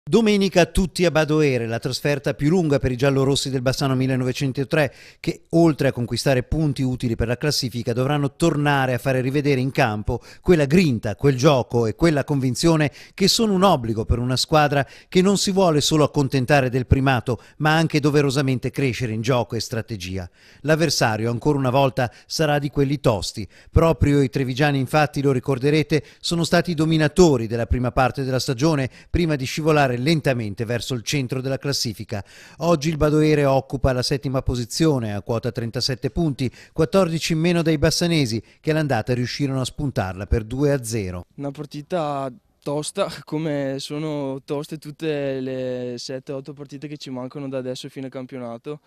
Domenica tutti a Badoere, la trasferta più lunga per i giallorossi del Bassano 1903 che, oltre a conquistare punti utili per la classifica, dovranno tornare a fare rivedere in campo quella grinta, quel gioco e quella convinzione che sono un obbligo per una squadra che non si vuole solo accontentare del primato, ma anche doverosamente crescere in gioco e strategia. L'avversario, ancora una volta, sarà di quelli tosti. Proprio i trevigiani, infatti, lo ricorderete, sono stati i dominatori della prima parte della stagione prima di scivolare lentamente verso il centro della classifica. Oggi il Badoere occupa la settima posizione a quota 37 punti, 14 in meno dei bassanesi che all'andata riuscirono a spuntarla per 2-0. Una partita tosta, come sono toste tutte le 7-8 partite che ci mancano da adesso fino al campionato.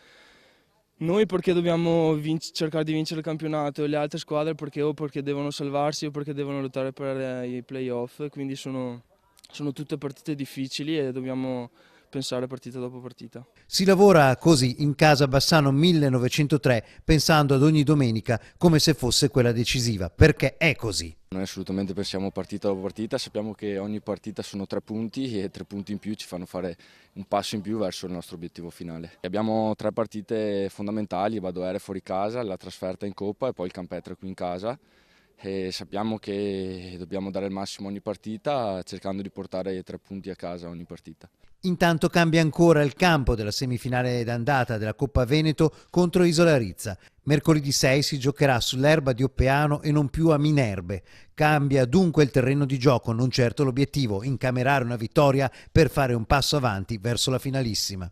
Noi perché dobbiamo cercare di vincere il campionato e le altre squadre perché devono salvarsi o perché devono lottare per i playoff, quindi sono tutte partite difficili e dobbiamo pensare partita dopo partita. Si lavora così in casa Bassano 1903 pensando ad ogni domenica come se fosse quella decisiva, perché è così. Noi assolutamente pensiamo partita dopo partita, sappiamo che ogni partita sono 3 punti e 3 punti in più ci fanno fare un passo in più verso il nostro obiettivo finale. Abbiamo 3 partite fondamentali, Badoere fuori casa, la trasferta in Coppa e poi il Campetro qui in casa. E sappiamo che dobbiamo dare il massimo ogni partita cercando di portare 3 punti a casa ogni partita. Intanto cambia ancora il campo della semifinale d'andata della Coppa Veneto contro Isola Rizza. Mercoledì 6 si giocherà sull'erba di Oppeano e non più a Minerbe. Cambia dunque il terreno di gioco, non certo l'obiettivo, incamerare una vittoria per fare un passo avanti verso la finalissima.